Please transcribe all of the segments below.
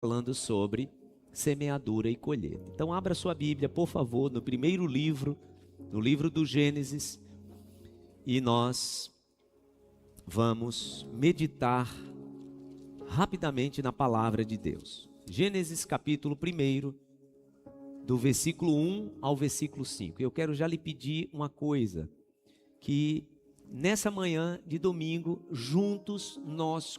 falando sobre semeadura e colheita. Então abra sua Bíblia, por favor, no primeiro livro, no livro do Gênesis, e nós vamos meditar rapidamente na palavra de Deus. Gênesis capítulo 1, do versículo 1 ao versículo 5. Eu quero já lhe pedir uma coisa, que nessa manhã de domingo, juntos nós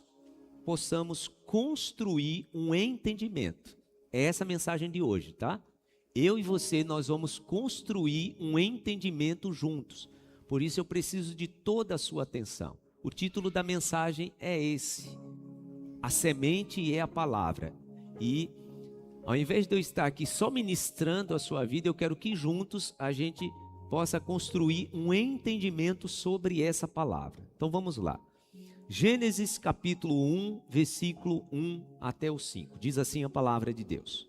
possamos construir um entendimento. É essa a mensagem de hoje, tá? Eu e você, nós vamos construir um entendimento juntos. Por isso eu preciso de toda a sua atenção. O título da mensagem é esse: a semente é a palavra. E ao invés de eu estar aqui só ministrando a sua vida, eu quero que juntos a gente possa construir um entendimento sobre essa palavra. Então vamos lá. Gênesis capítulo 1, versículo 1 até o 5. Diz assim a palavra de Deus: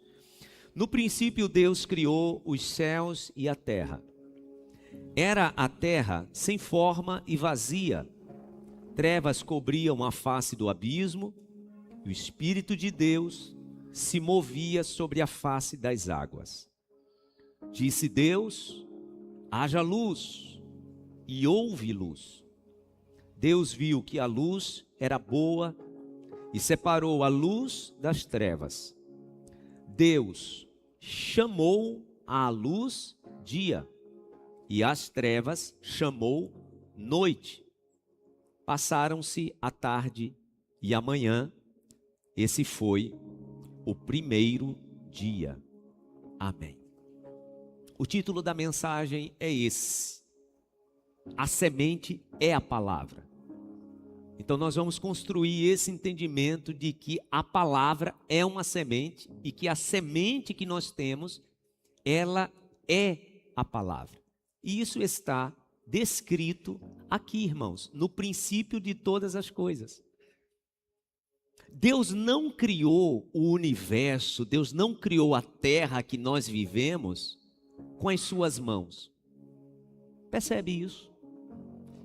No princípio Deus criou os céus e a terra. Era a terra sem forma e vazia. Trevas cobriam a face do abismo, e o Espírito de Deus se movia sobre a face das águas. Disse Deus: haja luz, e houve luz. Deus viu que a luz era boa e separou a luz das trevas. Deus chamou a luz dia e as trevas chamou noite. Passaram-se a tarde e a manhã. Esse foi o primeiro dia. Amém. O título da mensagem é esse: a semente é a palavra. Então nós vamos construir esse entendimento de que a palavra é uma semente e que a semente que nós temos, ela é a palavra. E isso está descrito aqui, irmãos, no princípio de todas as coisas. Deus não criou o universo, Deus não criou a terra que nós vivemos com as suas mãos. Percebe isso?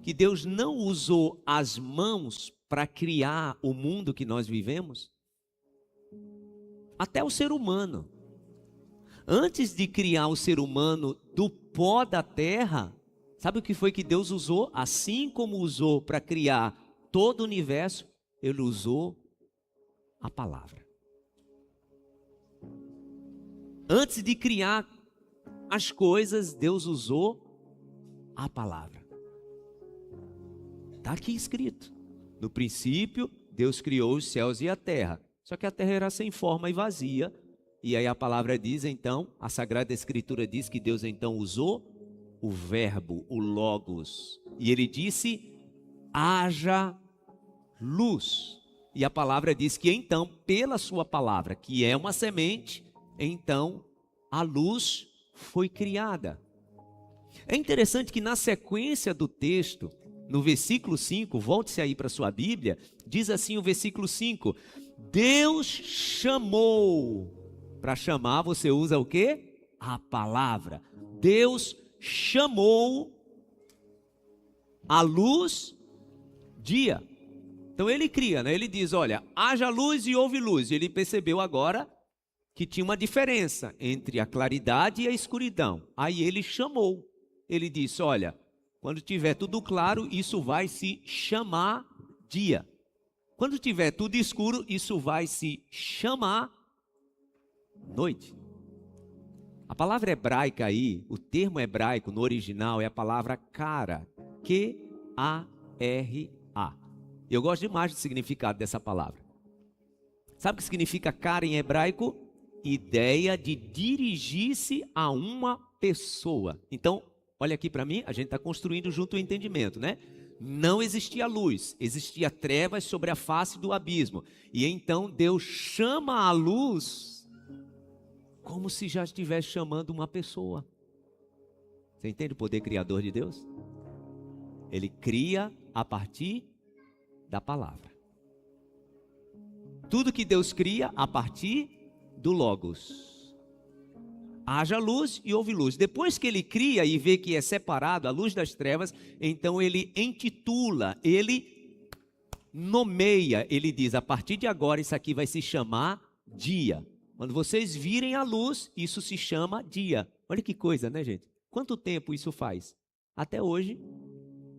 Que Deus não usou as mãos para criar o mundo que nós vivemos? Até o ser humano. Antes de criar o ser humano do pó da terra, sabe o que foi que Deus usou? Assim como usou para criar todo o universo, Ele usou a palavra. Antes de criar as coisas, Deus usou a palavra. Está aqui escrito: no princípio Deus criou os céus e a terra. Só que a terra era sem forma e vazia. E aí a palavra diz então, a Sagrada Escritura diz que Deus então usou o verbo, o logos. E ele disse: haja luz. E a palavra diz que então, pela sua palavra, que é uma semente, então a luz foi criada. É interessante que na sequência do texto, no versículo 5, volte-se aí para a sua Bíblia, diz assim o versículo 5: Deus chamou. Para chamar você usa o quê? A palavra. Deus chamou a luz dia. Então ele cria, né? Ele diz: olha, haja luz e houve luz. E ele percebeu agora que tinha uma diferença entre a claridade e a escuridão. Aí ele chamou. Ele disse: olha, quando tiver tudo claro, isso vai se chamar dia. Quando tiver tudo escuro, isso vai se chamar noite. A palavra hebraica aí, o termo hebraico no original é a palavra kara, K-A-R-A. Eu gosto demais do significado dessa palavra. Sabe o que significa kara em hebraico? Ideia de dirigir-se a uma pessoa. Então, olha aqui para mim, a gente está construindo junto o entendimento, né? Não existia luz, existia trevas sobre a face do abismo. E então Deus chama a luz como se já estivesse chamando uma pessoa. Você entende o poder criador de Deus? Ele cria a partir da palavra. Tudo que Deus cria a partir do Logos. Haja luz e houve luz. Depois que ele cria e vê que é separado a luz das trevas, então ele intitula, ele nomeia, ele diz: a partir de agora isso aqui vai se chamar dia. Quando vocês virem a luz, isso se chama dia. Olha que coisa, né, gente? Quanto tempo isso faz? Até hoje,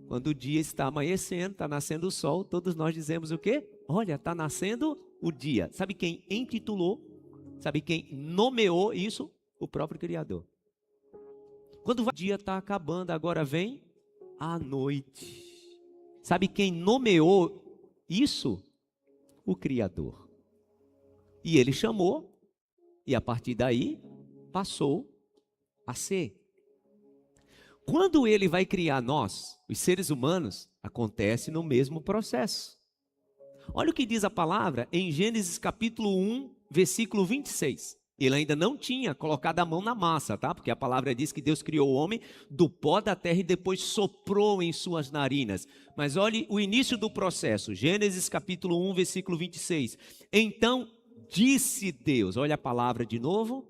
quando o dia está amanhecendo, está nascendo o sol, todos nós dizemos o quê? Olha, está nascendo o dia. Sabe quem intitulou? Sabe quem nomeou isso? O próprio Criador. Quando o dia está acabando, agora vem a noite. Sabe quem nomeou isso? O Criador. E ele chamou, e a partir daí passou a ser. Quando ele vai criar nós, os seres humanos, acontece no mesmo processo. Olha o que diz a palavra em Gênesis capítulo 1, versículo 26. Ele ainda não tinha colocado a mão na massa, tá? Porque a palavra diz que Deus criou o homem do pó da terra e depois soprou em suas narinas. Mas olhe o início do processo. Gênesis capítulo 1, versículo 26. Então disse Deus, olha a palavra de novo.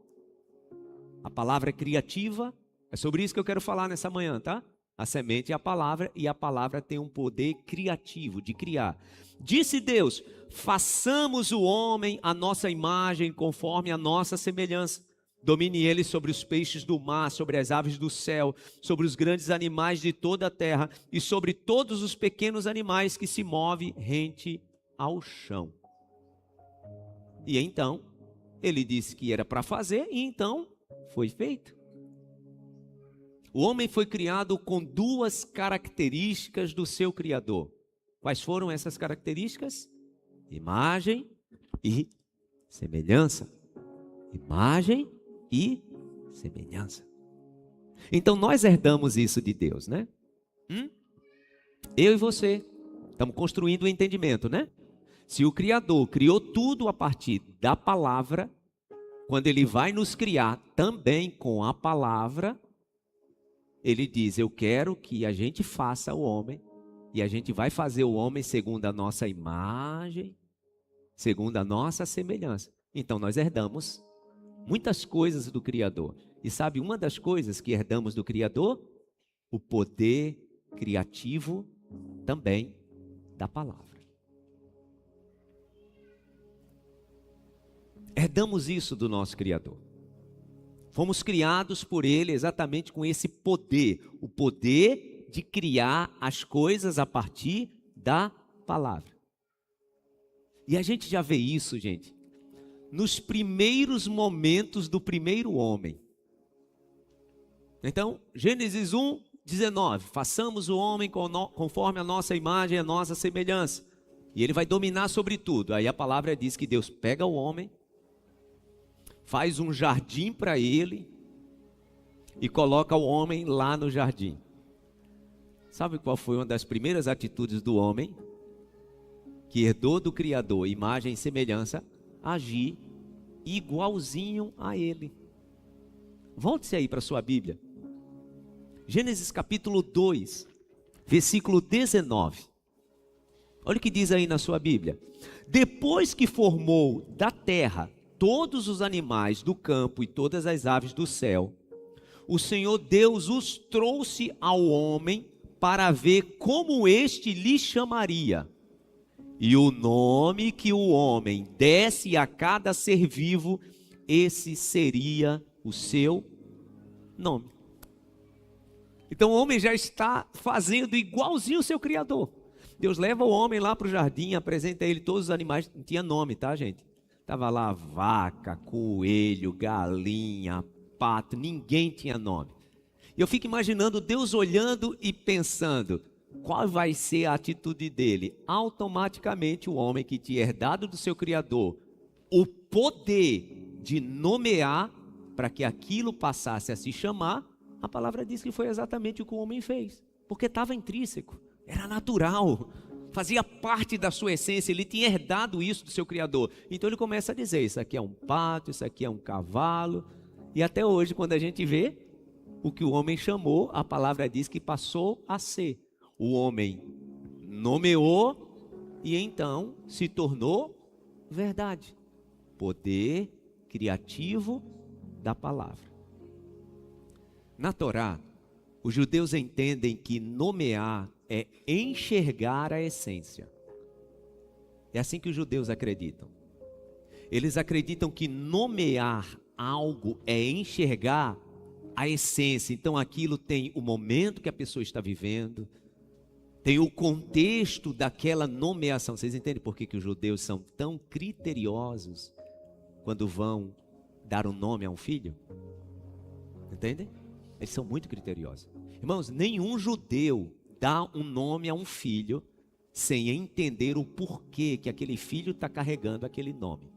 A palavra criativa. É sobre isso que eu quero falar nessa manhã, tá? A semente é a palavra e a palavra tem um poder criativo de criar. Disse Deus, façamos o homem à nossa imagem, conforme a nossa semelhança. Domine ele sobre os peixes do mar, sobre as aves do céu, sobre os grandes animais de toda a terra e sobre todos os pequenos animais que se movem rente ao chão. E então, ele disse que era para fazer e então foi feito. O homem foi criado com duas características do seu Criador. Quais foram essas características? Imagem e semelhança. Imagem e semelhança. Então nós herdamos isso de Deus, né? Eu e você estamos construindo o entendimento, né? Se o Criador criou tudo a partir da palavra, quando ele vai nos criar também com a palavra, ele diz, eu quero que a gente faça o homem, e a gente vai fazer o homem segundo a nossa imagem, segundo a nossa semelhança. Então nós herdamos muitas coisas do Criador. E sabe uma das coisas que herdamos do Criador? O poder criativo também da palavra. Herdamos isso do nosso Criador. Fomos criados por Ele exatamente com esse poder, o poder de criar as coisas a partir da palavra. E a gente já vê isso, gente, nos primeiros momentos do primeiro homem. Então, Gênesis 1, 19, façamos o homem conforme a nossa imagem e a nossa semelhança. E ele vai dominar sobre tudo. Aí a palavra diz que Deus pega o homem, faz um jardim para ele e coloca o homem lá no jardim. Sabe qual foi uma das primeiras atitudes do homem? Que herdou do Criador, imagem e semelhança, agir igualzinho a ele. Volte-se aí para a sua Bíblia. Gênesis capítulo 2, versículo 19. Olha o que diz aí na sua Bíblia. Depois que formou da terra todos os animais do campo e todas as aves do céu, o Senhor Deus os trouxe ao homem para ver como este lhe chamaria. E o nome que o homem desse a cada ser vivo, esse seria o seu nome. Então o homem já está fazendo igualzinho o seu Criador. Deus leva o homem lá para o jardim, apresenta a ele todos os animais, não tinha nome, tá, gente? Estava lá vaca, coelho, galinha, pato, ninguém tinha nome. Eu fico imaginando Deus olhando e pensando, qual vai ser a atitude dele? Automaticamente o homem que tinha herdado do seu Criador o poder de nomear para que aquilo passasse a se chamar, a palavra diz que foi exatamente o que o homem fez. Porque estava intrínseco, era natural. Fazia parte da sua essência, ele tinha herdado isso do seu Criador. Então ele começa a dizer, isso aqui é um pato, isso aqui é um cavalo. E até hoje, quando a gente vê o que o homem chamou, a palavra diz que passou a ser. O homem nomeou e então se tornou verdade. Poder criativo da palavra. Na Torá, os judeus entendem que nomear é enxergar a essência. É assim que os judeus acreditam. Eles acreditam que nomear algo é enxergar a essência. Então aquilo tem o momento que a pessoa está vivendo, tem o contexto daquela nomeação. Vocês entendem por que os judeus são tão criteriosos quando vão dar um nome a um filho? Entendem? Eles são muito criteriosos. Irmãos, nenhum judeu dá um nome a um filho sem entender o porquê que aquele filho está carregando aquele nome.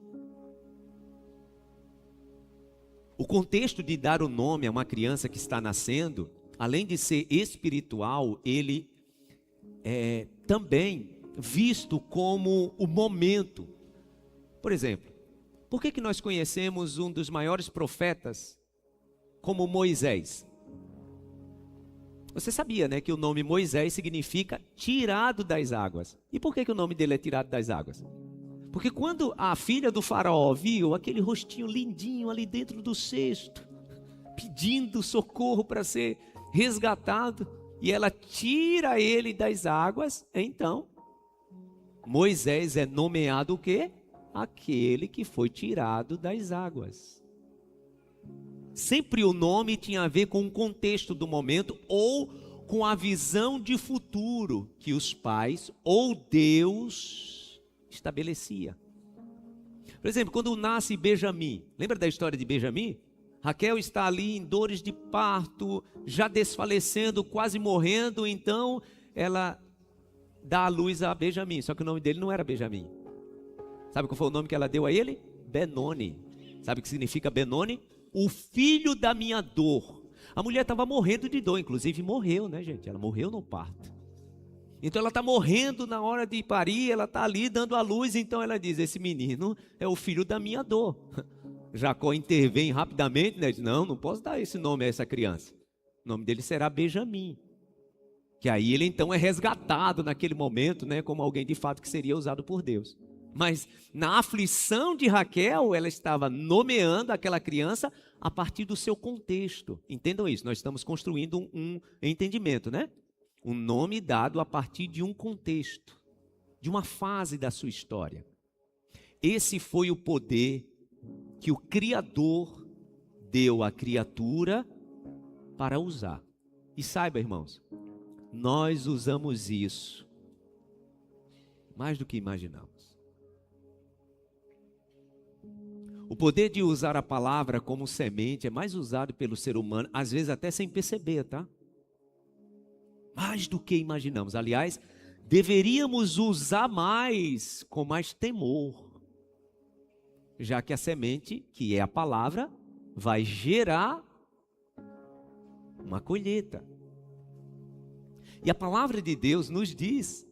O contexto de dar o nome a uma criança que está nascendo, além de ser espiritual, ele é também visto como o momento. Por exemplo, por que nós conhecemos um dos maiores profetas como Moisés? Você sabia, né, que o nome Moisés significa tirado das águas. E por que o nome dele é tirado das águas? Porque quando a filha do faraó viu aquele rostinho lindinho ali dentro do cesto, pedindo socorro para ser resgatado, e ela tira ele das águas, então Moisés é nomeado o quê? Aquele que foi tirado das águas. Sempre o nome tinha a ver com o contexto do momento ou com a visão de futuro que os pais ou Deus estabelecia. Por exemplo, quando nasce Benjamim, lembra da história de Benjamim? Raquel está ali em dores de parto, já desfalecendo, quase morrendo, então ela dá a luz a Benjamim, só que o nome dele não era Benjamim. Sabe qual foi o nome que ela deu a ele? Benoni. Sabe o que significa Benoni? O filho da minha dor. A mulher estava morrendo de dor, inclusive morreu, né, gente? Ela morreu no parto. Então ela está morrendo na hora de parir, ela está ali dando a luz, então ela diz, esse menino é o filho da minha dor. Jacó intervém rapidamente, né? Diz, não posso dar esse nome a essa criança. O nome dele será Benjamim. Que aí ele então é resgatado naquele momento, né? Como alguém de fato que seria usado por Deus. Mas na aflição de Raquel, ela estava nomeando aquela criança a partir do seu contexto. Entendam isso, nós estamos construindo um entendimento, né? Um nome dado a partir de um contexto, de uma fase da sua história. Esse foi o poder que o Criador deu à criatura para usar. E saiba, irmãos, nós usamos isso mais do que imaginamos. O poder de usar a palavra como semente é mais usado pelo ser humano, às vezes até sem perceber, tá? Mais do que imaginamos. Aliás, deveríamos usar mais, com mais temor. Já que a semente, que é a palavra, vai gerar uma colheita. E a palavra de Deus nos diz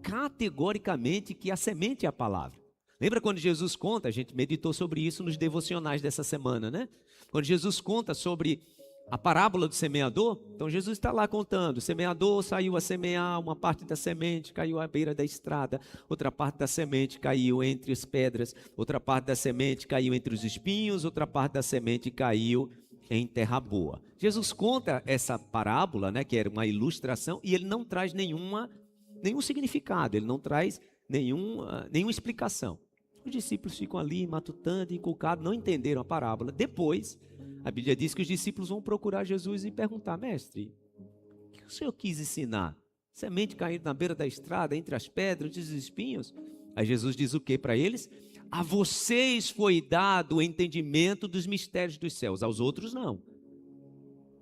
categoricamente que a semente é a palavra. Lembra quando Jesus conta, a gente meditou sobre isso nos devocionais dessa semana, né? Quando Jesus conta sobre a parábola do semeador, então Jesus está lá contando, o semeador saiu a semear, uma parte da semente caiu à beira da estrada, outra parte da semente caiu entre as pedras, outra parte da semente caiu entre os espinhos, outra parte da semente caiu em terra boa. Jesus conta essa parábola, né, que era uma ilustração, e ele não traz nenhum significado, ele não traz nenhuma explicação. Os discípulos ficam ali matutando, encucados, não entenderam a parábola. Depois, a Bíblia diz que os discípulos vão procurar Jesus e perguntar, mestre, o que o Senhor quis ensinar? Semente caindo na beira da estrada, entre as pedras, entre os espinhos? Aí Jesus diz o que para eles? A vocês foi dado o entendimento dos mistérios dos céus, aos outros não.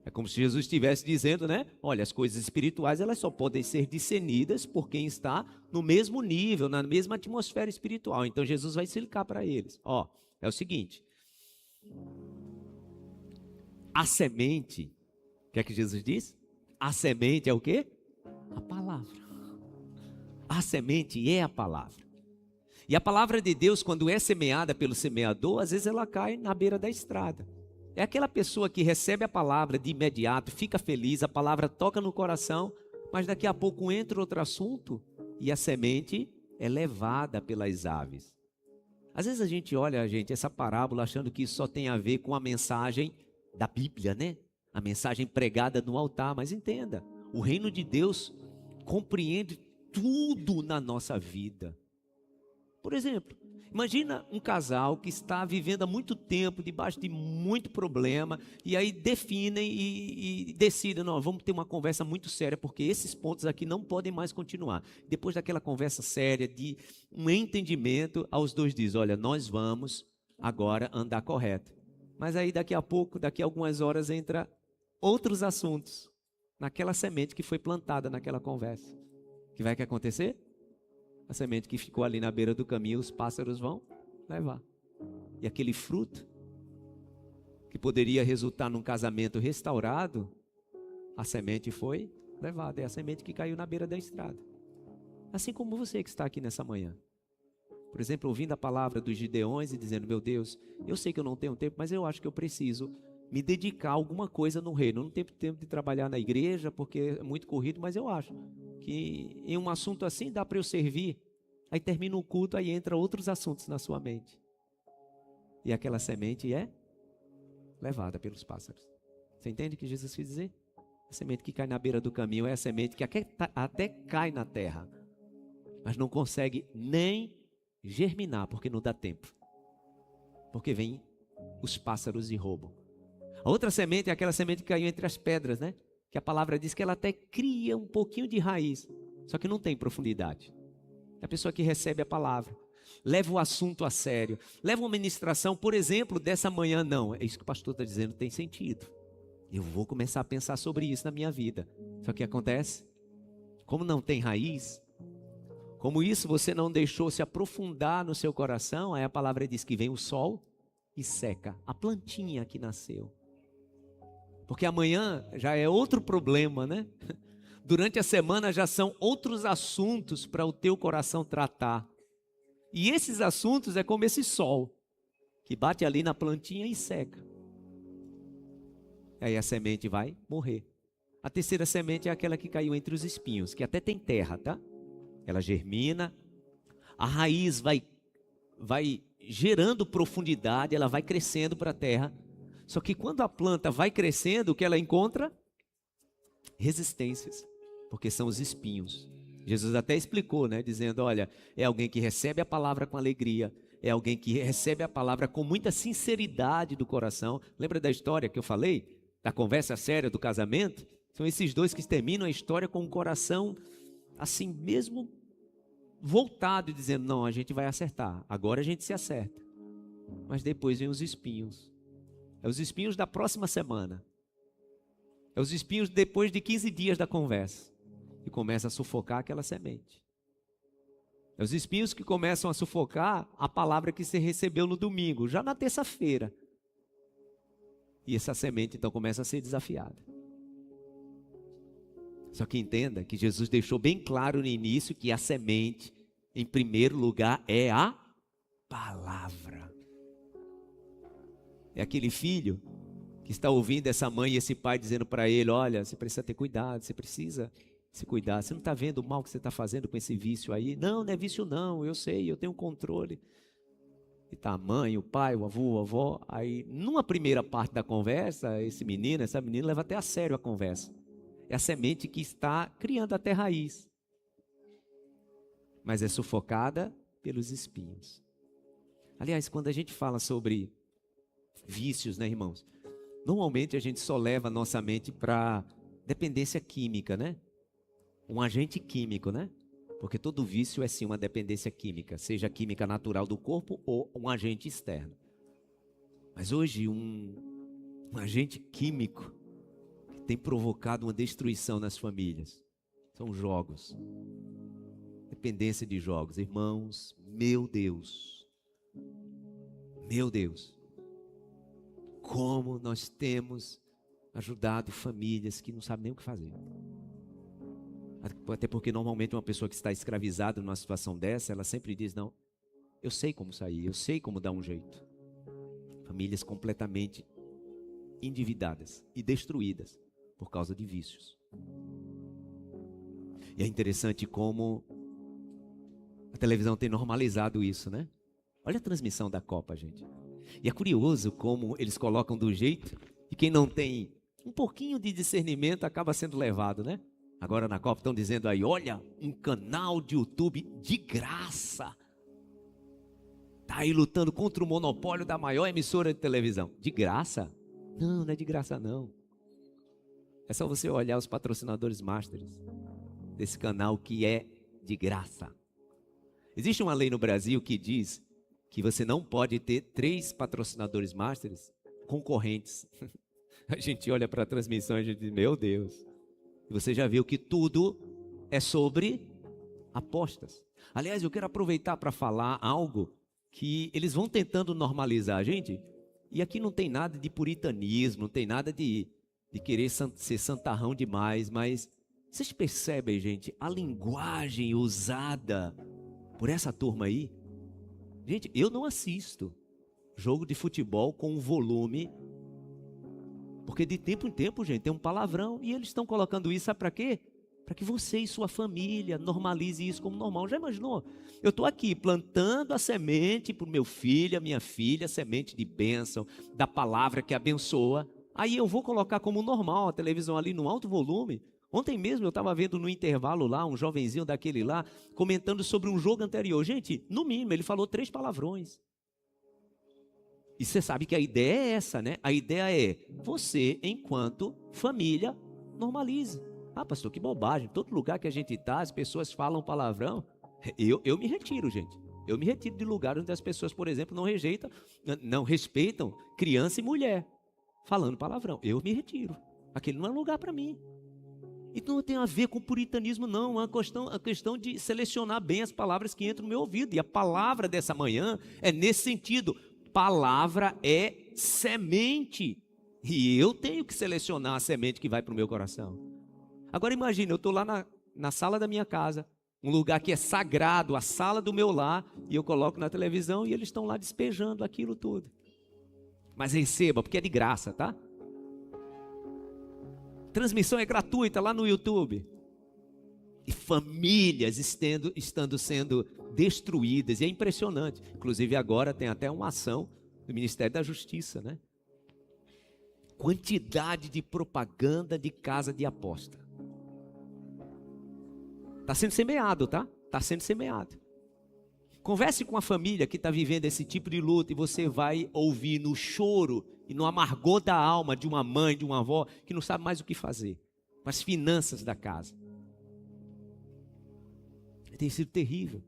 É como se Jesus estivesse dizendo, né? Olha, as coisas espirituais, elas só podem ser discernidas por quem está no mesmo nível, na mesma atmosfera espiritual. Então Jesus vai explicar para eles. Ó, é o seguinte. A semente, o que é que Jesus diz? A semente é o quê? A palavra. A semente é a palavra. E a palavra de Deus, quando é semeada pelo semeador, às vezes ela cai na beira da estrada. É aquela pessoa que recebe a palavra de imediato, fica feliz, a palavra toca no coração, mas daqui a pouco entra outro assunto e a semente é levada pelas aves. Às vezes a gente olha, essa parábola achando que isso só tem a ver com a mensagem da Bíblia, né? A mensagem pregada no altar, mas entenda, o reino de Deus compreende tudo na nossa vida. Por exemplo, Imagina um casal que está vivendo há muito tempo, debaixo de muito problema, e aí definem e decidem, não, vamos ter uma conversa muito séria, porque esses pontos aqui não podem mais continuar. Depois daquela conversa séria, de um entendimento, aos dois diz, olha, nós vamos agora andar correto. Mas aí daqui a pouco, daqui a algumas horas, entra outros assuntos, naquela semente que foi plantada naquela conversa. O que vai acontecer? A semente que ficou ali na beira do caminho, os pássaros vão levar. E aquele fruto, que poderia resultar num casamento restaurado, a semente foi levada. É a semente que caiu na beira da estrada. Assim como você que está aqui nessa manhã. Por exemplo, ouvindo a palavra dos Gideões e dizendo, meu Deus, eu sei que eu não tenho tempo, mas eu acho que eu preciso me dedicar a alguma coisa no reino. Eu não tenho tempo de trabalhar na igreja, porque é muito corrido, mas eu acho que em um assunto assim dá para eu servir. Aí termina o culto, aí entra outros assuntos na sua mente. E aquela semente é levada pelos pássaros. Você entende o que Jesus quis dizer? A semente que cai na beira do caminho é a semente que até cai na terra, mas não consegue nem germinar, porque não dá tempo. Porque vem os pássaros e roubam. A outra semente é aquela semente que caiu entre as pedras, né? Que a palavra diz que ela até cria um pouquinho de raiz, só que não tem profundidade. É a pessoa que recebe a palavra, leva o assunto a sério, leva uma ministração, por exemplo, dessa manhã, não, é isso que o pastor está dizendo, tem sentido. Eu vou começar a pensar sobre isso na minha vida. Só que acontece, como não tem raiz, como isso você não deixou se aprofundar no seu coração, aí a palavra diz que vem o sol e seca a plantinha que nasceu. Porque amanhã já é outro problema, né? Durante a semana já são outros assuntos para o teu coração tratar. E esses assuntos é como esse sol, que bate ali na plantinha e seca. Aí a semente vai morrer. A terceira semente é aquela que caiu entre os espinhos, que até tem terra, tá? Ela germina, a raiz vai gerando profundidade, ela vai crescendo para a terra. Só que quando a planta vai crescendo, o que ela encontra? Resistências, porque são os espinhos. Jesus até explicou, né? Dizendo, olha, é alguém que recebe a palavra com alegria, é alguém que recebe a palavra com muita sinceridade do coração. Lembra da história que eu falei? Da conversa séria do casamento? São esses dois que terminam a história com o coração assim mesmo voltado, dizendo, não, a gente vai acertar, agora a gente se acerta. Mas depois vem os espinhos. É os espinhos da próxima semana. É os espinhos depois de 15 dias da conversa. E começa a sufocar aquela semente. É os espinhos que começam a sufocar a palavra que você recebeu no domingo, já na terça-feira. E essa semente então começa a ser desafiada. Só que entenda que Jesus deixou bem claro no início que a semente, em primeiro lugar, é a palavra. É aquele filho que está ouvindo essa mãe e esse pai dizendo para ele, olha, você precisa ter cuidado, você precisa se cuidar. Você não está vendo o mal que você está fazendo com esse vício aí? Não, não é vício não, eu sei, eu tenho controle. E tá a mãe, o pai, o avô, a avó. Aí, numa primeira parte da conversa, esse menino, essa menina leva até a sério a conversa. É a semente que está criando até raiz. Mas é sufocada pelos espinhos. Aliás, quando a gente fala sobre vícios, né, irmãos? Normalmente a gente só leva a nossa mente para dependência química, né? Um agente químico, né? Porque todo vício é sim uma dependência química, seja química natural do corpo ou um agente externo. Mas hoje um agente químico que tem provocado uma destruição nas famílias são jogos. Dependência de jogos. Irmãos, meu Deus, como nós temos ajudado famílias que não sabem nem o que fazer. Até porque normalmente uma pessoa que está escravizada numa situação dessa, ela sempre diz, não, eu sei como sair, eu sei como dar um jeito. Famílias completamente endividadas e destruídas por causa de vícios. E é interessante como a televisão tem normalizado isso, né? Olha a transmissão da Copa, gente. E é curioso como eles colocam do jeito e quem não tem um pouquinho de discernimento acaba sendo levado, né? Agora na Copa estão dizendo aí, olha, um canal de YouTube de graça. Está aí lutando contra o monopólio da maior emissora de televisão. De graça? Não, não é de graça não. É só você olhar os patrocinadores masters desse canal que é de graça. Existe uma lei no Brasil que diz que você não pode ter 3 patrocinadores masters concorrentes. A gente olha para a transmissão e a gente diz, meu Deus. Você já viu que tudo é sobre apostas. Aliás, eu quero aproveitar para falar algo que eles vão tentando normalizar a gente. E aqui não tem nada de puritanismo, não tem nada de querer ser santarrão demais, mas vocês percebem, gente, a linguagem usada por essa turma aí? Gente, eu não assisto jogo de futebol com um volume, porque de tempo em tempo, gente, tem um palavrão e eles estão colocando isso, sabe para quê? Para que você e sua família normalize isso como normal. Já imaginou? Eu estou aqui plantando a semente para o meu filho, a minha filha, a semente de bênção, da palavra que abençoa. Aí eu vou colocar como normal a televisão ali no alto volume. Ontem mesmo eu estava vendo no intervalo lá, um jovenzinho daquele lá, comentando sobre um jogo anterior. Gente, no mínimo, ele falou 3 palavrões. E você sabe que a ideia é essa, né? A ideia é, você, enquanto família, normalize. Ah, pastor, que bobagem. Todo lugar que a gente está, as pessoas falam palavrão. Eu me retiro, gente. Eu me retiro de lugares onde as pessoas, por exemplo, não respeitam criança e mulher falando palavrão. Eu me retiro. Aquele não é lugar para mim. E não tem a ver com puritanismo, não. É uma questão de selecionar bem as palavras que entram no meu ouvido. E a palavra dessa manhã é nesse sentido. Palavra é semente. E eu tenho que selecionar a semente que vai para o meu coração. Agora imagine, eu estou lá na sala da minha casa, um lugar que é sagrado, a sala do meu lar, e eu coloco na televisão e eles estão lá despejando aquilo tudo. Mas receba, porque é de graça, tá? Transmissão é gratuita lá no YouTube. E famílias estando sendo destruídas, e é impressionante. Inclusive agora tem até uma ação do Ministério da Justiça, né? Quantidade de propaganda de casa de aposta. Está sendo semeado, tá? Está sendo semeado. Converse com a família que está vivendo esse tipo de luta e você vai ouvir no choro e no amargor da alma de uma mãe, de uma avó, que não sabe mais o que fazer com as finanças da casa. Tem sido terrível.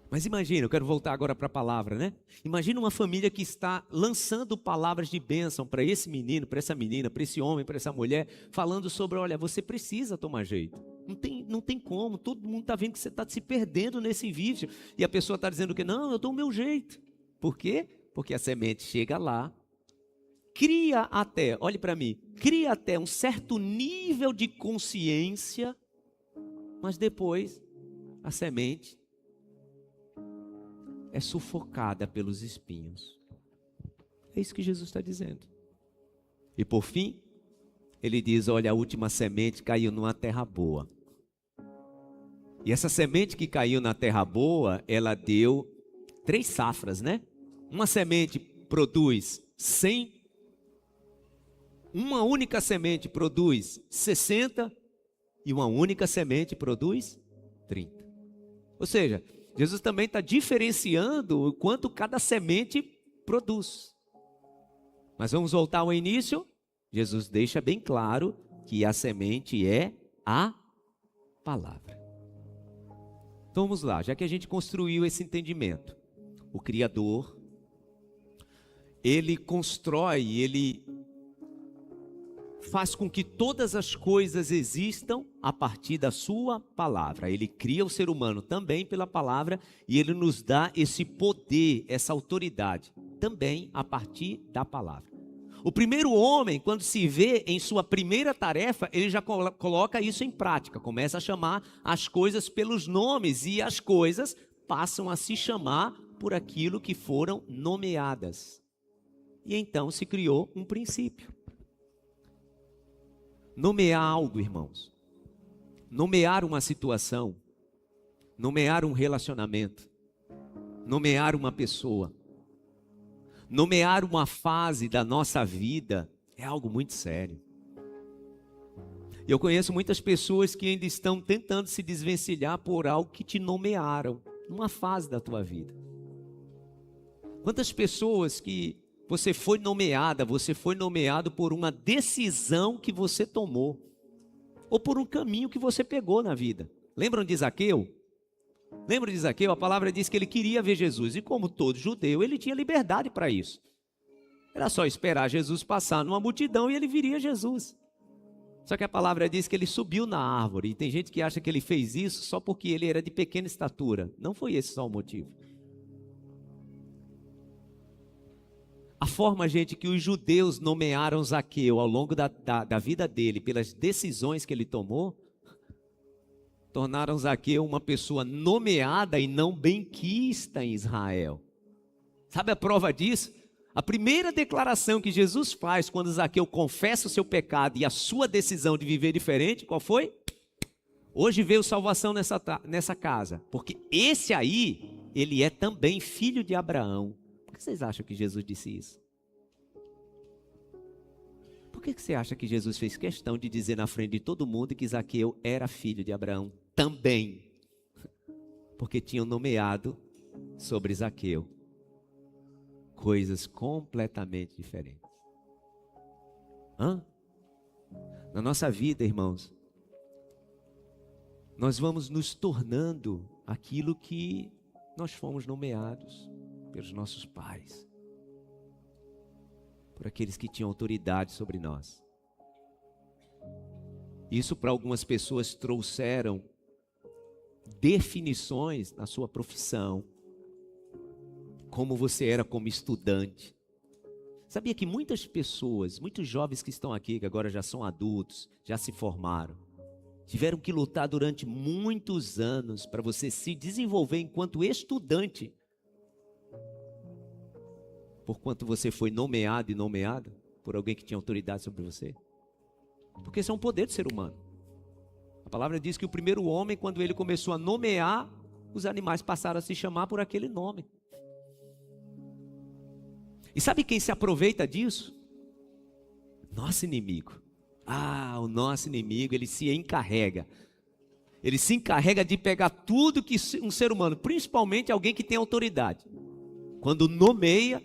Mas imagina, eu quero voltar agora para a palavra, né? Imagina uma família que está lançando palavras de bênção para esse menino, para essa menina, para esse homem, para essa mulher, falando sobre, olha, você precisa tomar jeito. Não tem como, todo mundo está vendo que você está se perdendo nesse vício. E a pessoa está dizendo que não, eu dou o meu jeito. Por quê? Porque a semente chega lá, cria até, olhe para mim, cria até um certo nível de consciência, mas depois a semente é sufocada pelos espinhos. É isso que Jesus está dizendo. E por fim, ele diz, olha, a última semente caiu numa terra boa. E essa semente que caiu na terra boa, ela deu 3 safras, né? Uma semente produz 100, uma única semente produz 60 e uma única semente produz 30. Ou seja, Jesus também está diferenciando o quanto cada semente produz. Mas vamos voltar ao início. Jesus deixa bem claro que a semente é a palavra. Então vamos lá, já que a gente construiu esse entendimento. O Criador, ele constrói, ele faz com que todas as coisas existam a partir da sua palavra. Ele cria o ser humano também pela palavra e ele nos dá esse poder, essa autoridade, também a partir da palavra. O primeiro homem, quando se vê em sua primeira tarefa, ele já coloca isso em prática, começa a chamar as coisas pelos nomes e as coisas passam a se chamar por aquilo que foram nomeadas. E então se criou um princípio. Nomear algo, irmãos, nomear uma situação, nomear um relacionamento, nomear uma pessoa, nomear uma fase da nossa vida é algo muito sério. Eu conheço muitas pessoas que ainda estão tentando se desvencilhar por algo que te nomearam. numa fase da tua vida. Quantas pessoas que você foi nomeado por uma decisão que você tomou, ou por um caminho que você pegou na vida. Lembram de Zaqueu? Lembram de Zaqueu? A palavra diz que ele queria ver Jesus, e como todo judeu, ele tinha liberdade para isso. Era só esperar Jesus passar numa multidão e ele viria Jesus. Só que a palavra diz que ele subiu na árvore, e tem gente que acha que ele fez isso só porque ele era de pequena estatura. Não foi esse só o motivo. A forma, gente, que os judeus nomearam Zaqueu ao longo da vida dele, pelas decisões que ele tomou, tornaram Zaqueu uma pessoa nomeada e não benquista em Israel. Sabe a prova disso? A primeira declaração que Jesus faz quando Zaqueu confessa o seu pecado e a sua decisão de viver diferente, qual foi? Hoje veio salvação nessa casa, porque esse aí, ele é também filho de Abraão. Por que vocês acham que Jesus disse isso? Por que você acha que Jesus fez questão de dizer na frente de todo mundo que Zaqueu era filho de Abraão também? Porque tinham nomeado sobre Zaqueu coisas completamente diferentes. Na nossa vida, irmãos, nós vamos nos tornando aquilo que nós fomos nomeados pelos nossos pais, por aqueles que tinham autoridade sobre nós. Isso para algumas pessoas trouxeram definições na sua profissão, como você era como estudante. Sabia que muitas pessoas, muitos jovens que estão aqui, que agora já são adultos, já se formaram, tiveram que lutar durante muitos anos para você se desenvolver enquanto estudante, por quanto você foi nomeado e nomeada por alguém que tinha autoridade sobre você. Porque isso é um poder do ser humano. A palavra diz que o primeiro homem, quando ele começou a nomear, os animais passaram a se chamar por aquele nome. E sabe quem se aproveita disso? Nosso inimigo. O nosso inimigo, ele se encarrega. Ele se encarrega de pegar tudo que um ser humano, principalmente alguém que tem autoridade, quando nomeia,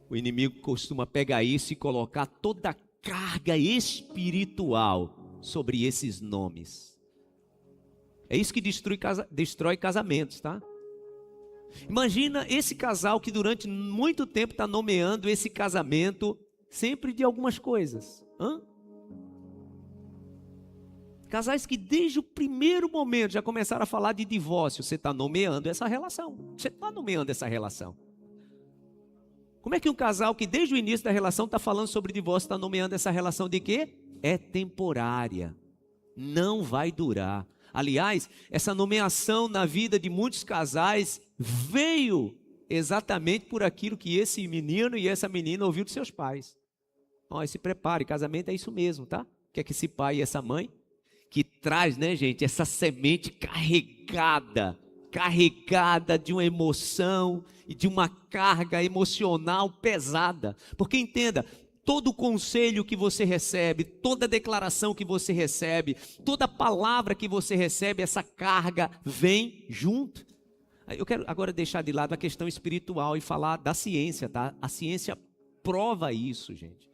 o inimigo costuma pegar isso e colocar toda a carga espiritual sobre esses nomes. É isso que destrói casamentos, tá? Imagina esse casal que durante muito tempo está nomeando esse casamento sempre de algumas coisas. Casais que desde o primeiro momento já começaram a falar de divórcio. Você está nomeando essa relação. Você está nomeando essa relação. Como é que um casal que desde o início da relação está falando sobre divórcio, está nomeando essa relação de quê? É temporária. Não vai durar. Aliás, essa nomeação na vida de muitos casais veio exatamente por aquilo que esse menino e essa menina ouviu dos seus pais. Se prepare, casamento é isso mesmo, tá? Que é que esse pai e essa mãe, que traz, né, gente, essa semente carregada de uma emoção e de uma carga emocional pesada. Porque entenda, todo conselho que você recebe, toda declaração que você recebe, toda palavra que você recebe, essa carga vem junto. Eu quero agora deixar de lado a questão espiritual e falar da ciência, tá? A ciência prova isso, gente.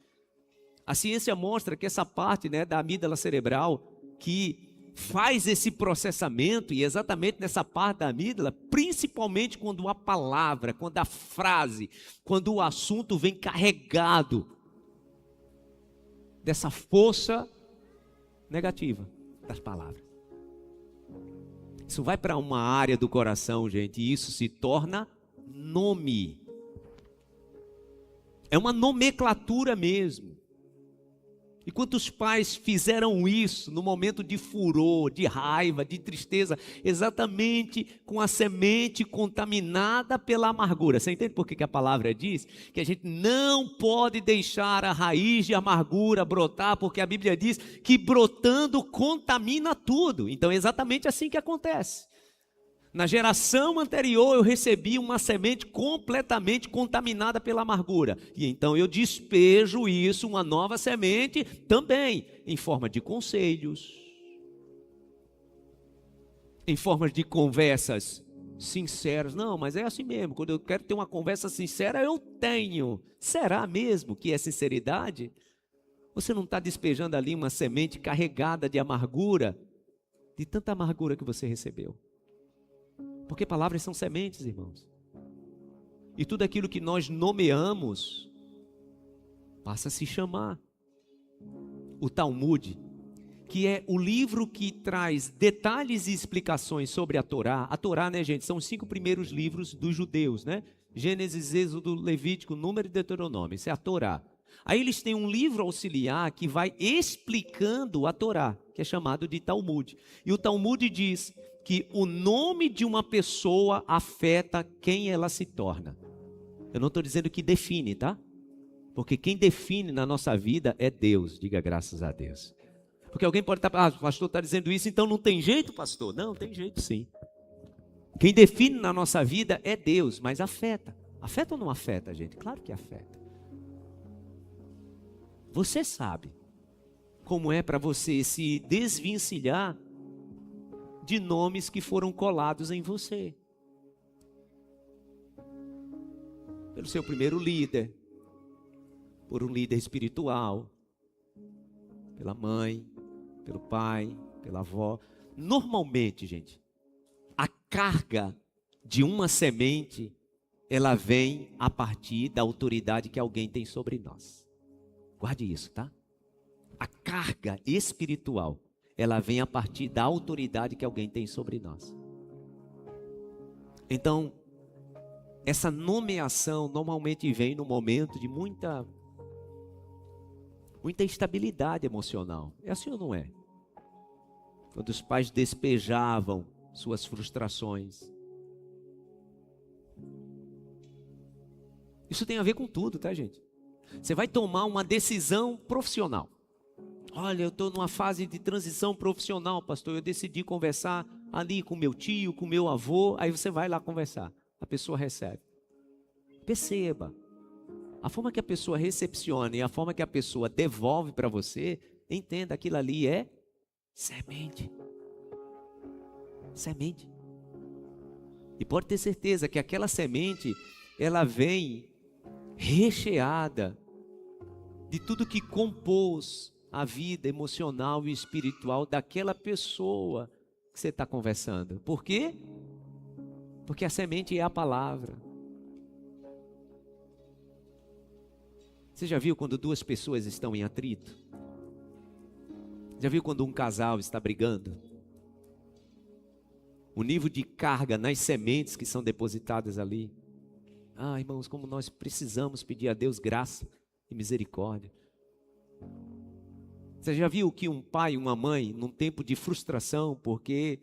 A ciência mostra que essa parte, né, da amígdala cerebral que faz esse processamento, e exatamente nessa parte da amígdala, principalmente quando a palavra, quando a frase, quando o assunto vem carregado dessa força negativa das palavras. Isso vai para uma área do coração, gente, e isso se torna nome. É uma nomenclatura mesmo. E quantos pais fizeram isso no momento de furor, de raiva, de tristeza, exatamente com a semente contaminada pela amargura. Você entende por que a palavra diz? Que a gente não pode deixar a raiz de amargura brotar, porque a Bíblia diz que brotando contamina tudo. Então é exatamente assim que acontece. Na geração anterior eu recebi uma semente completamente contaminada pela amargura. E então eu despejo isso, uma nova semente, também em forma de conselhos, em forma de conversas sinceros. Não, mas é assim mesmo. Quando eu quero ter uma conversa sincera, eu tenho. Será mesmo que é sinceridade? Você não está despejando ali uma semente carregada de amargura, de tanta amargura que você recebeu? Porque palavras são sementes, irmãos. E tudo aquilo que nós nomeamos passa a se chamar. O Talmud, que é o livro que traz detalhes e explicações sobre a Torá. A Torá, né, gente, são os 5 primeiros livros dos judeus, né? Gênesis, Êxodo, Levítico, Número e Deuteronômio. Isso é a Torá. Aí eles têm um livro auxiliar que vai explicando a Torá, que é chamado de Talmud. E o Talmud diz que o nome de uma pessoa afeta quem ela se torna. Eu não estou dizendo que define, tá? Porque quem define na nossa vida é Deus. Diga graças a Deus. Porque alguém pode estar, o pastor está dizendo isso, então não tem jeito, pastor? Não, tem jeito sim. Quem define na nossa vida é Deus, mas afeta. Afeta ou não afeta, gente? Claro que afeta. Você sabe como é para você se desvencilhar de nomes que foram colados em você. Pelo seu primeiro líder, por um líder espiritual, pela mãe, pelo pai, pela avó. Normalmente, gente, a carga de uma semente, ela vem a partir da autoridade que alguém tem sobre nós. Guarde isso, tá? A carga espiritual, ela vem a partir da autoridade que alguém tem sobre nós. Então, essa nomeação normalmente vem no momento de muita instabilidade emocional. É assim ou não é? Quando os pais despejavam suas frustrações. Isso tem a ver com tudo, tá, gente? Você vai tomar uma decisão profissional. Olha, eu estou numa fase de transição profissional, pastor. Eu decidi conversar ali com meu tio, com meu avô. Aí você vai lá conversar. A pessoa recebe. Perceba. A forma que a pessoa recepciona e a forma que a pessoa devolve para você, entenda, aquilo ali é semente. Semente. E pode ter certeza que aquela semente, ela vem recheada de tudo que compôs a vida emocional e espiritual daquela pessoa que você está conversando. Por quê? Porque a semente é a palavra. Você já viu quando duas pessoas estão em atrito? Já viu quando um casal está brigando? O nível de carga nas sementes que são depositadas ali. Ah, irmãos, como nós precisamos pedir a Deus graça e misericórdia. Você já viu que um pai e uma mãe, num tempo de frustração, porque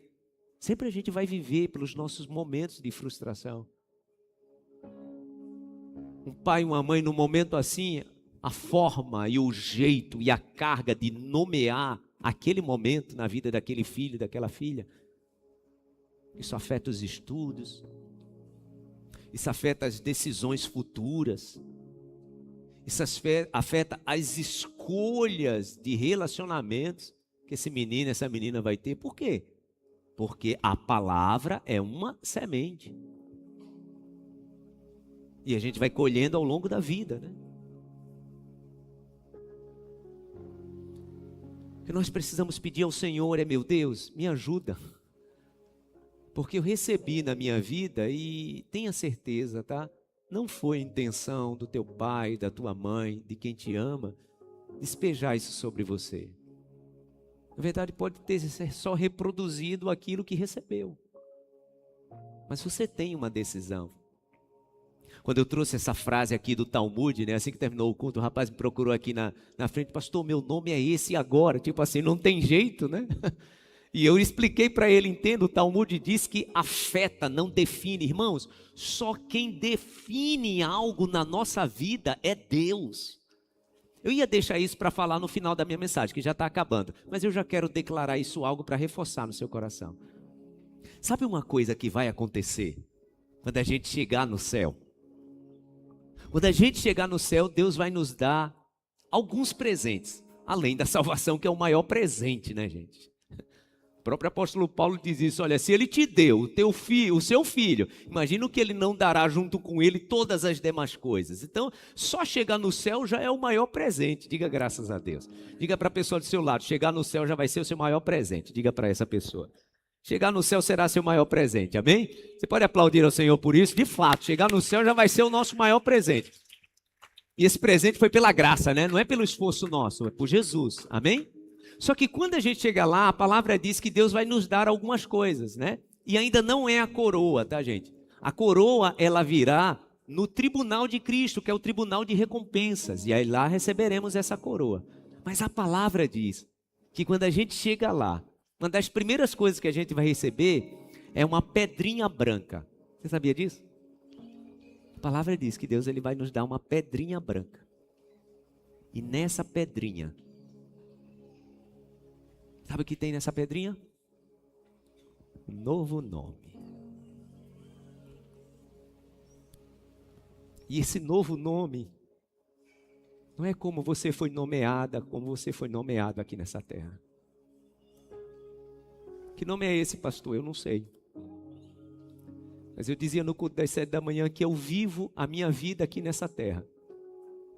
sempre a gente vai viver pelos nossos momentos de frustração. Um pai e uma mãe, num momento assim, a forma e o jeito e a carga de nomear aquele momento na vida daquele filho, daquela filha, isso afeta os estudos, isso afeta as decisões futuras, isso afeta as escolhas de relacionamentos que esse menino, essa menina vai ter. Por quê? Porque a palavra é uma semente. E a gente vai colhendo ao longo da vida, né? O que nós precisamos pedir ao Senhor é: meu Deus, me ajuda. Porque eu recebi na minha vida, e tenha certeza, tá? Não foi intenção do teu pai, da tua mãe, de quem te ama, despejar isso sobre você. Na verdade, pode ter só reproduzido aquilo que recebeu. Mas você tem uma decisão. Quando eu trouxe essa frase aqui do Talmud, né, assim que terminou o culto, o rapaz me procurou aqui na frente: pastor, meu nome é esse agora. Tipo assim, não tem jeito, né? E eu expliquei para ele: entenda, o Talmud diz que afeta, não define. Irmãos, só quem define algo na nossa vida é Deus. Eu ia deixar isso para falar no final da minha mensagem, que já está acabando. Mas eu já quero declarar isso, algo para reforçar no seu coração. Sabe uma coisa que vai acontecer quando a gente chegar no céu? Quando a gente chegar no céu, Deus vai nos dar alguns presentes. Além da salvação, que é o maior presente, né, gente? próprio apóstolo Paulo diz isso, olha, se ele te deu o teu filho, o seu filho, imagina que ele não dará junto com ele todas as demais coisas. Então, só chegar no céu já é o maior presente, diga graças a Deus. Diga para a pessoa do seu lado, chegar no céu já vai ser o seu maior presente, diga para essa pessoa. Chegar no céu será seu maior presente, amém? Você pode aplaudir ao Senhor por isso? De fato, chegar no céu já vai ser o nosso maior presente. E esse presente foi pela graça, né? Não é pelo esforço nosso, é por Jesus, amém? Só que quando a gente chega lá, a palavra diz que Deus vai nos dar algumas coisas, né? E ainda não é a coroa, tá, gente? A coroa, ela virá no tribunal de Cristo, que é o tribunal de recompensas. E aí lá receberemos essa coroa. Mas a palavra diz que quando a gente chega lá, uma das primeiras coisas que a gente vai receber é uma pedrinha branca. Você sabia disso? A palavra diz que Deus ele vai nos dar uma pedrinha branca. E nessa pedrinha, sabe o que tem nessa pedrinha? Um novo nome. E esse novo nome não é como você foi nomeada, como você foi nomeado aqui nessa terra. Que nome é esse, pastor? Eu não sei. Mas eu dizia no culto das 7 da manhã que eu vivo a minha vida aqui nessa terra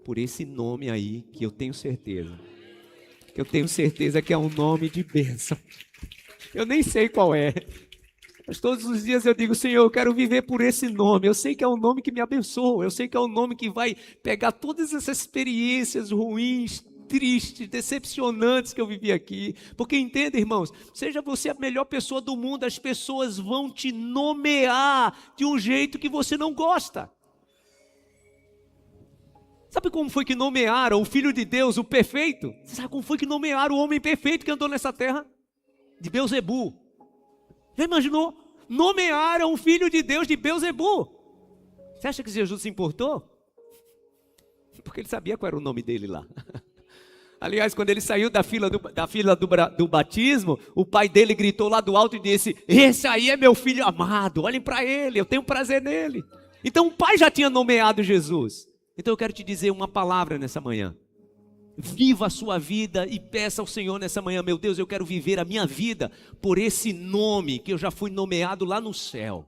por esse nome aí que eu tenho certeza. Eu tenho certeza que é um nome de bênção. Eu nem sei qual é. Mas todos os dias eu digo, Senhor, eu quero viver por esse nome. Eu sei que é um nome que me abençoa. Eu sei que é um nome que vai pegar todas essas experiências ruins, tristes, decepcionantes que eu vivi aqui. Porque entenda, irmãos, seja você a melhor pessoa do mundo, as pessoas vão te nomear de um jeito que você não gosta. Sabe como foi que nomearam o Filho de Deus, o perfeito? Você sabe como foi que nomearam o homem perfeito que andou nessa terra? De Beelzebu. Já imaginou? Nomearam o Filho de Deus de Beelzebu. Você acha que Jesus se importou? Porque ele sabia qual era o nome dele lá. Aliás, quando ele saiu da fila do batismo, o pai dele gritou lá do alto e disse, esse aí é meu filho amado, olhem para ele, eu tenho prazer nele. Então o pai já tinha nomeado Jesus. Então eu quero te dizer uma palavra nessa manhã. Viva a sua vida e peça ao Senhor nessa manhã, meu Deus, eu quero viver a minha vida por esse nome que eu já fui nomeado lá no céu.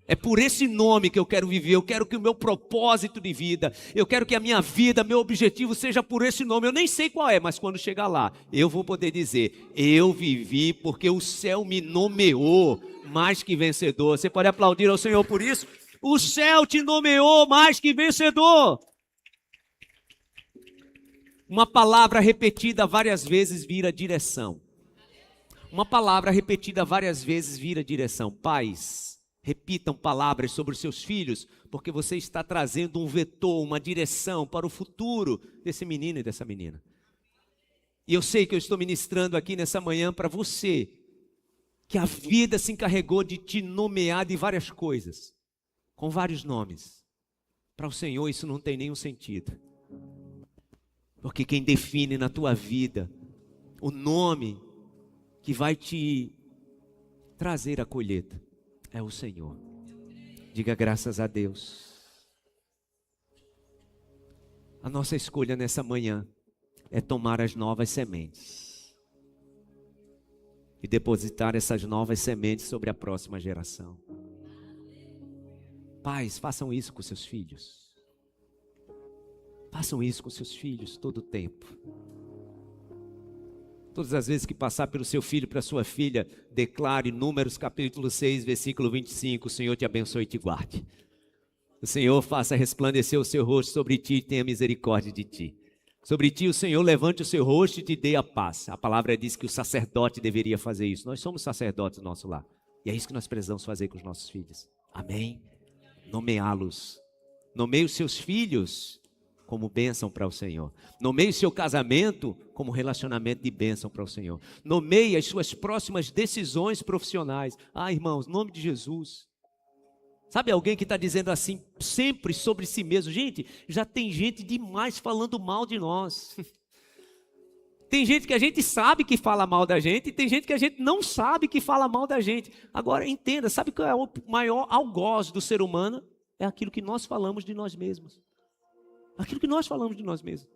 É por esse nome que eu quero viver, eu quero que o meu propósito de vida, eu quero que a minha vida, meu objetivo seja por esse nome. Eu nem sei qual é, mas quando chegar lá, eu vou poder dizer, eu vivi porque o céu me nomeou mais que vencedor. Você pode aplaudir ao Senhor por isso? O céu te nomeou mais que vencedor. Uma palavra repetida várias vezes vira direção. Uma palavra repetida várias vezes vira direção. Pais, repitam palavras sobre os seus filhos, porque você está trazendo um vetor, uma direção para o futuro desse menino e dessa menina. E eu sei que eu estou ministrando aqui nessa manhã para você, que a vida se encarregou de te nomear de várias coisas, com vários nomes. Para o Senhor isso não tem nenhum sentido. Porque quem define na tua vida o nome que vai te trazer a colheita é o Senhor. Diga graças a Deus. A nossa escolha nessa manhã é tomar as novas sementes e depositar essas novas sementes sobre a próxima geração. Pais, façam isso com seus filhos. Façam isso com seus filhos todo o tempo. Todas as vezes que passar pelo seu filho, para sua filha, declare Números capítulo 6, versículo 25, o Senhor te abençoe e te guarde. O Senhor faça resplandecer o seu rosto sobre ti e tenha misericórdia de ti. Sobre ti o Senhor levante o seu rosto e te dê a paz. A palavra diz que o sacerdote deveria fazer isso. Nós somos sacerdotes do nosso lar. E é isso que nós precisamos fazer com os nossos filhos. Amém? Nomeá-los. Nomeie os seus filhos como bênção para o Senhor. Nomeie o seu casamento como relacionamento de bênção para o Senhor. Nomeie as suas próximas decisões profissionais. Ah, irmãos, em nome de Jesus. Sabe alguém que está dizendo assim sempre sobre si mesmo? Gente, já tem gente demais falando mal de nós. Tem gente que a gente sabe que fala mal da gente e tem gente que a gente não sabe que fala mal da gente. Agora, entenda, sabe qual é o maior algoz do ser humano? É aquilo que nós falamos de nós mesmos. Aquilo que nós falamos de nós mesmos.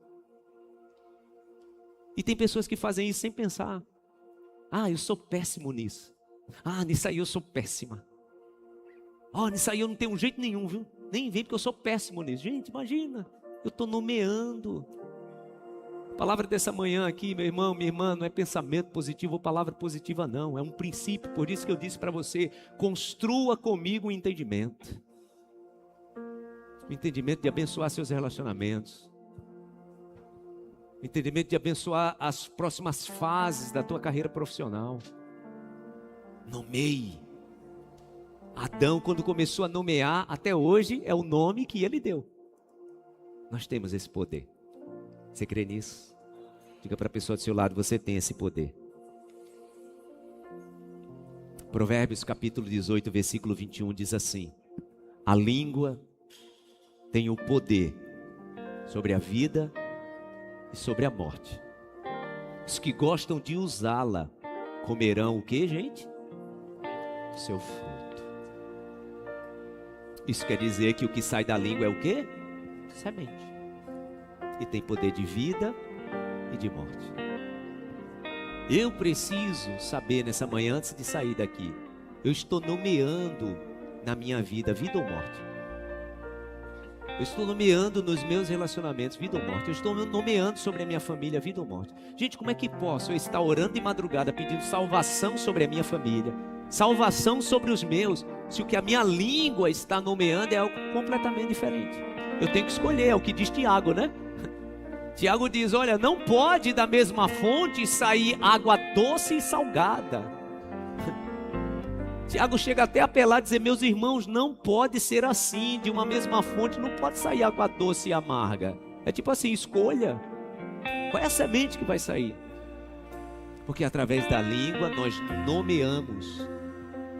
E tem pessoas que fazem isso sem pensar. Ah, eu sou péssimo nisso. Ah, nisso aí eu sou péssima. Oh, nisso aí eu não tenho jeito nenhum, viu? Nem vem porque eu sou péssimo nisso. Gente, imagina, eu estou nomeando. A palavra dessa manhã aqui, meu irmão, minha irmã, não é pensamento positivo ou palavra positiva não. É um princípio, por isso que eu disse para você, construa comigo um entendimento. O entendimento de abençoar seus relacionamentos. O entendimento de abençoar as próximas fases da tua carreira profissional. Nomeie. Adão, quando começou a nomear, até hoje é o nome que ele deu. Nós temos esse poder. Você crê nisso? Diga para a pessoa do seu lado, você tem esse poder. Provérbios capítulo 18, versículo 21 diz assim: a língua tem o poder sobre a vida e sobre a morte. Os que gostam de usá-la comerão o que, gente? O seu fruto. Isso quer dizer que o que sai da língua é o quê? Semente. E tem poder de vida e de morte. Eu preciso saber nessa manhã, antes de sair daqui, eu estou nomeando na minha vida, vida ou morte. Eu estou nomeando nos meus relacionamentos, vida ou morte. Eu estou nomeando sobre a minha família, vida ou morte. Gente, como é que posso eu estar orando de madrugada, pedindo salvação sobre a minha família, salvação sobre os meus, se o que a minha língua está nomeando é algo completamente diferente? Eu tenho que escolher, é o que diz Tiago, né? Tiago diz, olha, não pode da mesma fonte sair água doce e salgada. Tiago chega até a apelar, dizer, meus irmãos, não pode ser assim, de uma mesma fonte não pode sair água doce e amarga. É tipo assim, escolha, qual é a semente que vai sair? Porque através da língua nós nomeamos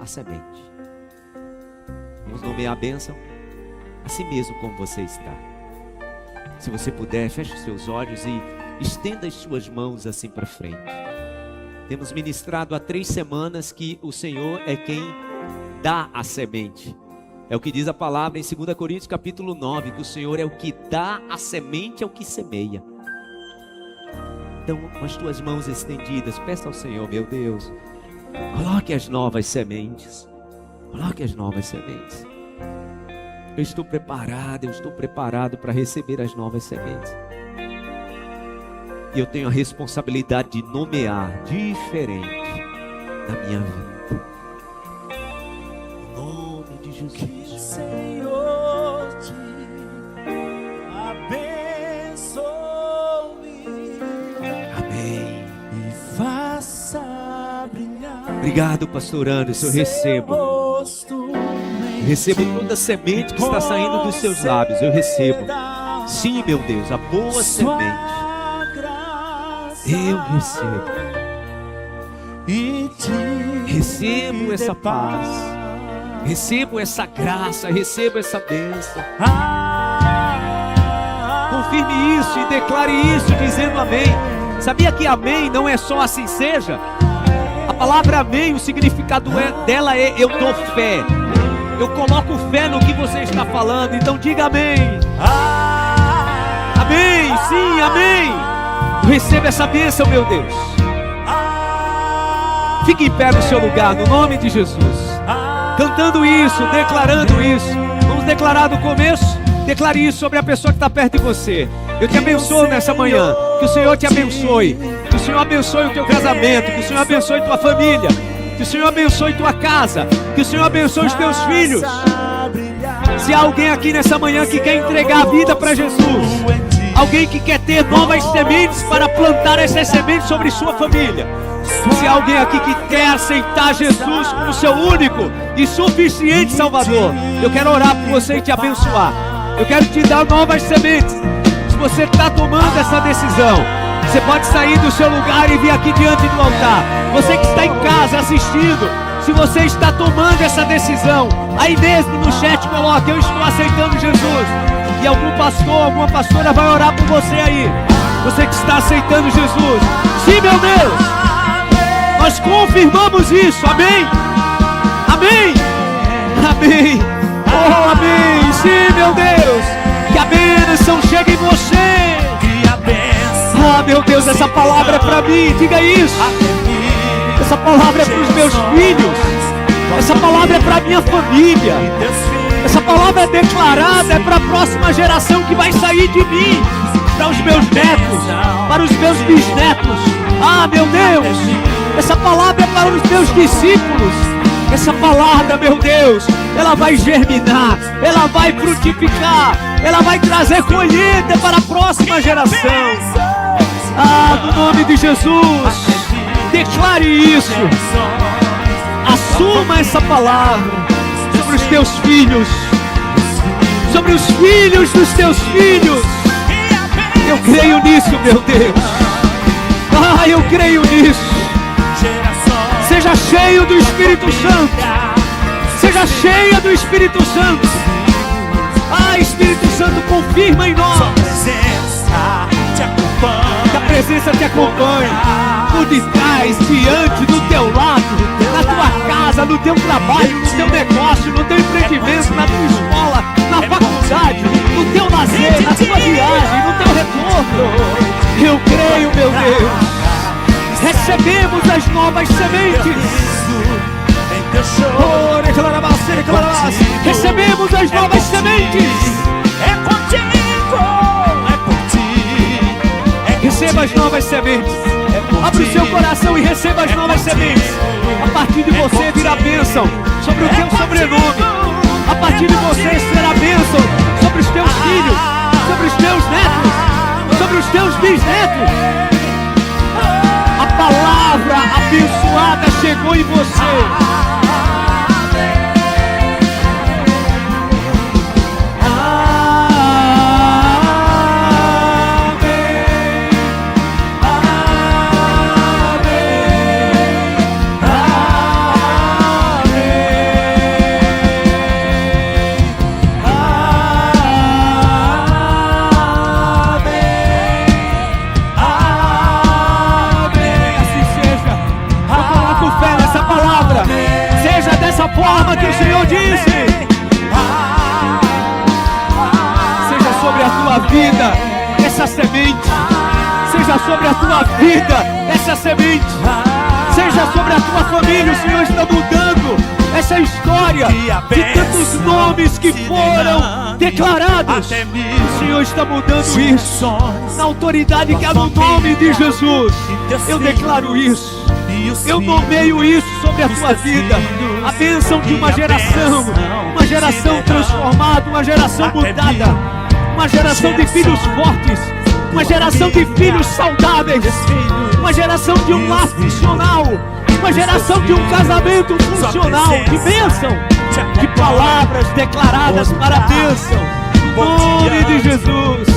a semente. Vamos nomear a bênção, assim mesmo como você está. Se você puder, feche os seus olhos e estenda as suas mãos assim para frente. Temos ministrado há 3 semanas que o Senhor é quem dá a semente. É o que diz a palavra em 2 Coríntios capítulo 9, que o Senhor é o que dá a semente ao que semeia. Então, com as tuas mãos estendidas, peça ao Senhor, meu Deus, coloque as novas sementes. Coloque as novas sementes. Eu estou preparado para receber as novas sementes. E eu tenho a responsabilidade de nomear diferente na minha vida. Em nome de Jesus. Que o Senhor te abençoe. Amém. E faça brilhar. Obrigado, pastor Anderson. Eu recebo toda a semente que está saindo dos seus lábios. Eu recebo. Sim, meu Deus, a boa semente. Eu recebo essa paz, recebo essa graça, recebo essa bênção. Confirme isso e declare isso dizendo amém. Sabia que amém não é só assim seja? A palavra amém, o significado dela é eu dou fé. Eu coloco fé no que você está falando, então diga amém. Amém, sim, amém. Eu recebo essa bênção, meu Deus. Fique em pé no seu lugar, no nome de Jesus. Cantando isso, declarando isso. Vamos declarar do começo. Declare isso sobre a pessoa que está perto de você. Eu te abençoo nessa manhã. Que o Senhor te abençoe. Que o Senhor abençoe o teu casamento. Que o Senhor abençoe tua família. Que o Senhor abençoe tua casa. Que o Senhor abençoe os teus filhos. Se há alguém aqui nessa manhã que quer entregar a vida para Jesus, alguém que quer ter novas sementes para plantar essas sementes sobre sua família, se há alguém aqui que quer aceitar Jesus como seu único e suficiente Salvador, eu quero orar por você e te abençoar. Eu quero te dar novas sementes. Se você está tomando essa decisão, você pode sair do seu lugar e vir aqui diante do altar. Você que está em casa assistindo, se você está tomando essa decisão, aí mesmo no chat coloque, eu estou aceitando Jesus. E algum pastor, alguma pastora vai orar por você aí. Você que está aceitando Jesus. Sim, meu Deus. Nós confirmamos isso. Amém? Amém? Amém. Oh, amém. Sim, meu Deus. Que a bênção chegue em você. Que a bênção. Ah, meu Deus, essa palavra é para mim. Diga isso. Essa palavra é para os meus filhos. Essa palavra é para a minha família. Essa palavra é declarada, é para a próxima geração que vai sair de mim, para os meus netos, para os meus bisnetos. Ah, meu Deus, essa palavra é para os meus discípulos. Essa palavra, meu Deus, ela vai germinar, ela vai frutificar, ela vai trazer colheita para a próxima geração. Ah, no nome de Jesus, declare isso. Assuma essa palavra sobre os teus filhos, sobre os filhos dos teus filhos. Eu creio nisso, meu Deus. Ah, eu creio nisso. Seja cheio do Espírito Santo. Seja cheia do Espírito Santo. Ah, Espírito Santo, confirma em nós. Que a presença te acompanhe por detrás, diante, do teu lado, na tua casa, no teu trabalho, no teu negócio, no teu empreendimento, na tua escola, na faculdade, no teu lazer, na tua viagem, no teu retorno. Eu creio, meu Deus. Recebemos as novas sementes. Recebemos as novas sementes. É contigo, é por ti. Receba as novas sementes. Abra o seu coração e receba as novas sementes. A partir de você virá bênção sobre o teu sobrenome. A partir de você será bênção sobre os teus filhos, sobre os teus netos, sobre os teus bisnetos. A palavra abençoada chegou em você. Forma que o Senhor disse. Seja sobre a tua vida essa semente. Seja sobre a tua vida essa semente. Seja sobre a tua família. O Senhor está mudando essa história de tantos nomes que foram declarados. O Senhor está mudando isso na autoridade que há no nome de Jesus. Eu declaro isso. Eu nomeio isso sobre a tua vida. A bênção de uma geração transformada, uma geração mudada, uma geração de filhos fortes, uma geração de filhos saudáveis, uma geração de um lar funcional, uma geração de um casamento funcional, de bênção, de palavras declaradas para a bênção, no nome de Jesus.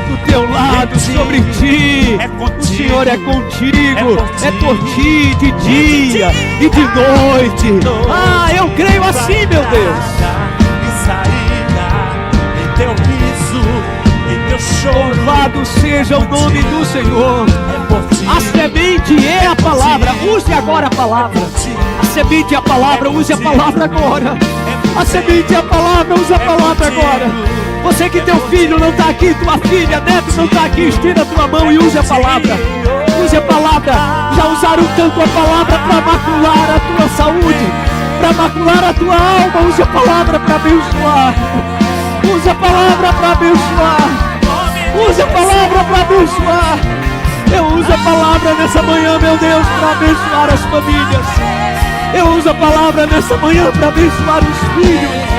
Do teu lado, sobre ti, o Senhor é contigo, é por ti, de dia e de noite. Ah, eu creio assim, meu Deus. E saída em teu riso, em teu choro. Louvado seja o nome do Senhor. A semente é a palavra. Use agora a palavra. A semente é a palavra. Use a palavra agora. A semente é a palavra. Use a palavra agora. Você que teu filho não está aqui, tua filha, neto não está aqui, estenda a tua mão e use a palavra. Use a palavra. Já usaram tanto a palavra para macular a tua saúde, para macular a tua alma. Use a palavra para abençoar. Use a palavra para abençoar. Use a palavra para abençoar. Eu uso a palavra nessa manhã, meu Deus, para abençoar as famílias. Eu uso a palavra nessa manhã para abençoar os filhos.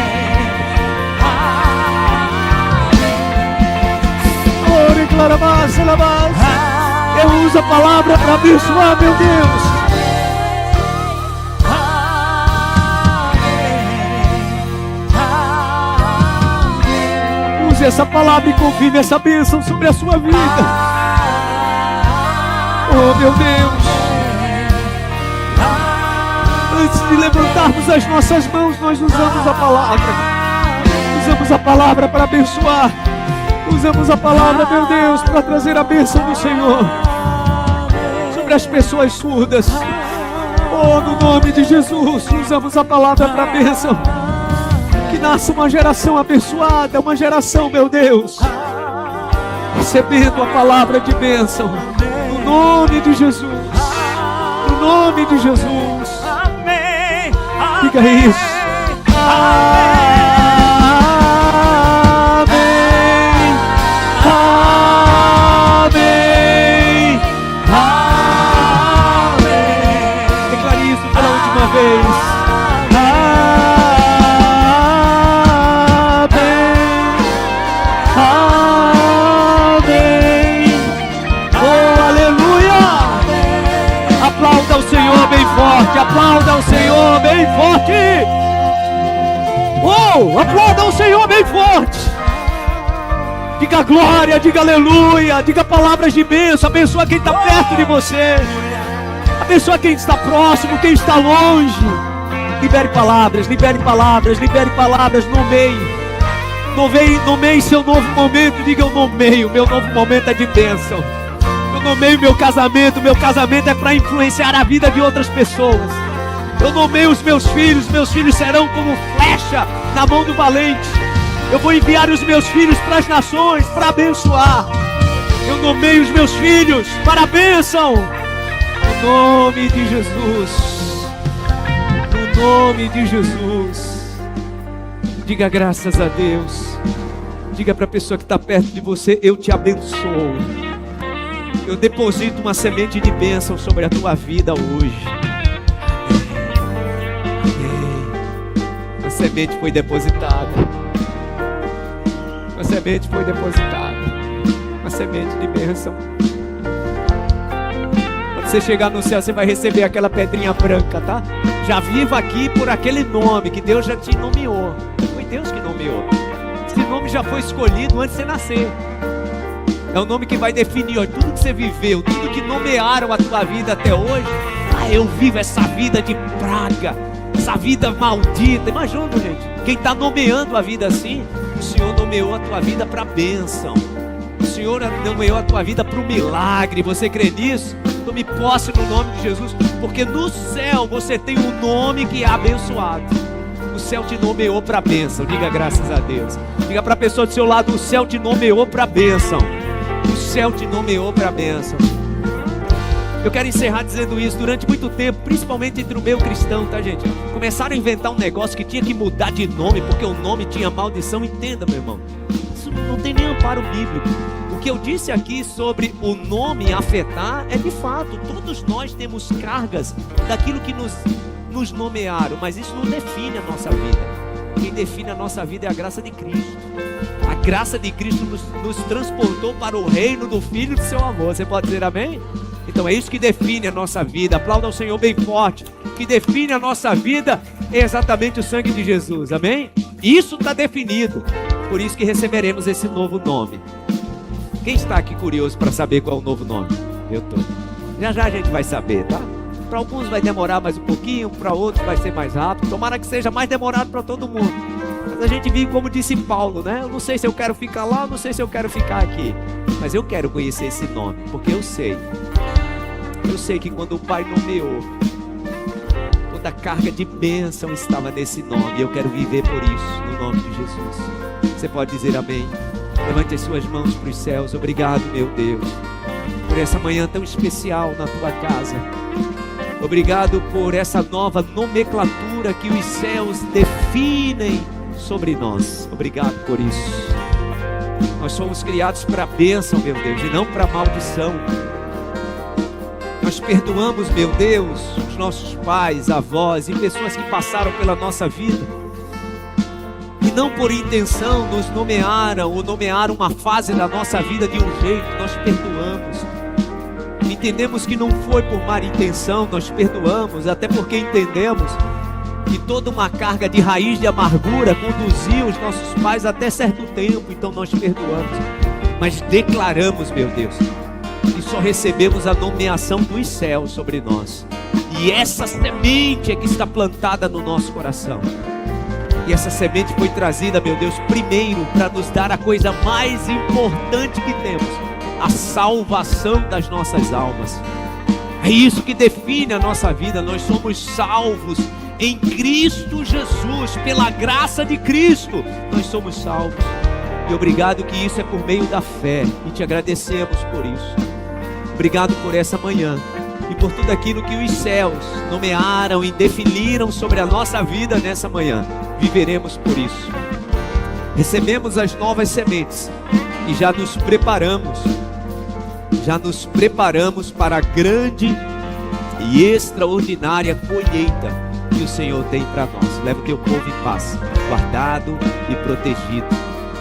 Eu uso a palavra para abençoar, meu Deus. Use essa palavra e confirme essa bênção sobre a sua vida. Oh, meu Deus. Antes de levantarmos as nossas mãos, nós usamos a palavra. Usamos a palavra para abençoar. Usamos a palavra, meu Deus, para trazer a bênção do Senhor sobre as pessoas surdas. Oh, no nome de Jesus, usamos a palavra para a bênção. Que nasça uma geração abençoada, uma geração, meu Deus, recebendo a palavra de bênção. No nome de Jesus. nome de Jesus. Amém. Diga Amém. isso. Amém. Amém. Amém. Declare isso pela última vez. Amém. Oh, aleluia. Aplauda o Senhor bem forte. Aplauda o Senhor bem forte. Oh, aplauda o Senhor bem forte. Diga glória, diga aleluia, diga palavras de bênção. Abençoa quem está perto de você. Abençoa quem está próximo, quem está longe. Libere palavras, libere palavras, libere palavras. Nomeie seu novo momento. Diga: eu nomeio, meu novo momento é de bênção. Eu nomeio meu casamento é para influenciar a vida de outras pessoas. Eu nomeio os meus filhos serão como flecha na mão do valente. Eu vou enviar os meus filhos para as nações, para abençoar. Eu nomeio os meus filhos para a bênção. No nome de Jesus. No nome de Jesus. Diga graças a Deus. Diga para a pessoa que está perto de você: eu te abençoo. Eu deposito uma semente de bênção sobre a tua vida hoje. Amém. A semente foi depositada. A semente foi depositada. Uma semente de bênção. Quando você chegar no céu, você vai receber aquela pedrinha branca, tá? Já viva aqui por aquele nome que Deus já te nomeou. Foi Deus que nomeou. Esse nome já foi escolhido antes de você nascer. É o nome que vai definir, ó, tudo que você viveu, tudo que nomearam a tua vida até hoje. Ah, eu vivo essa vida de praga, essa vida maldita. Imagina, gente, quem está nomeando a vida assim. O Senhor nomeou a tua vida para a bênção. O Senhor nomeou a tua vida para o milagre. Você crê nisso? Tome posse no nome de Jesus, porque no céu você tem um nome que é abençoado. O céu te nomeou para a bênção. Diga graças a Deus. Diga para a pessoa do seu lado: o céu te nomeou para a bênção. O céu te nomeou para a bênção. Eu quero encerrar dizendo isso. Durante muito tempo, principalmente entre o meio cristão, tá, gente? Começaram a inventar um negócio que tinha que mudar de nome, porque o nome tinha maldição. Entenda, meu irmão, isso não tem nem amparo bíblico. O que eu disse aqui sobre o nome afetar é de fato. Todos nós temos cargas daquilo que nos nomearam, mas isso não define a nossa vida. Quem define a nossa vida é a graça de Cristo. A graça de Cristo nos transportou para o reino do Filho do seu amor. Você pode dizer amém? Então é isso que define a nossa vida. Aplauda o Senhor bem forte. O que define a nossa vida é exatamente o sangue de Jesus, amém? Isso está definido. Por isso que receberemos esse novo nome. Quem está aqui curioso para saber qual é o novo nome? Eu estou. Já já a gente vai saber, tá? Para alguns vai demorar mais um pouquinho, para outros vai ser mais rápido. Tomara que seja mais demorado para todo mundo. Mas a gente vive como disse Paulo, né? Eu não sei se eu quero ficar lá, não sei se eu quero ficar aqui. Mas eu quero conhecer esse nome, porque eu sei que quando o Pai nomeou, toda a carga de bênção estava nesse nome. E eu quero viver por isso, no nome de Jesus. Você pode dizer amém? Levante as suas mãos para os céus. Obrigado, meu Deus, por essa manhã tão especial na tua casa. Obrigado por essa nova nomenclatura que os céus definem sobre nós. Obrigado por isso. Nós somos criados para a bênção, meu Deus, e não para a maldição. Nós perdoamos, meu Deus, os nossos pais, avós e pessoas que passaram pela nossa vida e não por intenção nos nomearam ou nomearam uma fase da nossa vida de um jeito. Nós perdoamos. Entendemos que não foi por má intenção, nós perdoamos, até porque entendemos que toda uma carga de raiz de amargura conduziu os nossos pais até certo tempo. Então nós perdoamos, mas declaramos, meu Deus, que só recebemos a nomeação dos céus sobre nós. E essa semente é que está plantada no nosso coração. E essa semente foi trazida, meu Deus, primeiro para nos dar a coisa mais importante que temos: a salvação das nossas almas. É isso que define a nossa vida. Nós somos salvos em Cristo Jesus, pela graça de Cristo nós somos salvos. E obrigado que isso é por meio da fé, e te agradecemos por isso. Obrigado por essa manhã. e por tudo aquilo que os céus nomearam e definiram sobre a nossa vida nessa manhã. Viveremos por isso. Recebemos as novas sementes e já nos preparamos para a grande e extraordinária colheita que o Senhor tem para nós. Leva o teu povo em paz, guardado e protegido,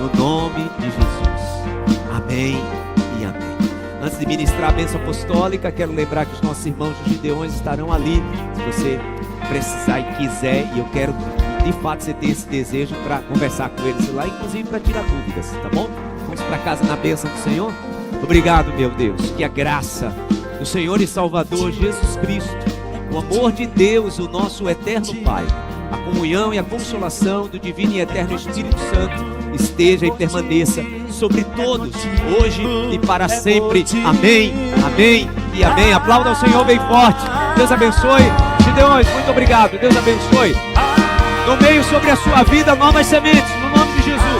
no nome de Jesus. Amém e amém. Antes de ministrar a bênção apostólica, quero lembrar que os nossos irmãos dos Gideões estarão ali, se você precisar e quiser, e eu quero de fato você ter esse desejo para conversar com eles lá, inclusive para tirar dúvidas, tá bom? Vamos para casa na bênção do Senhor. Obrigado, meu Deus, que a graça do Senhor e Salvador Jesus Cristo, o amor de Deus, o nosso eterno Pai, a comunhão e a consolação do divino e eterno Espírito Santo esteja e permaneça sobre todos, hoje e para sempre. Amém, amém e amém. Aplauda ao Senhor bem forte. Deus abençoe. Gideões, muito obrigado. Deus abençoe. Nomeio sobre a sua vida novas sementes, no nome de Jesus.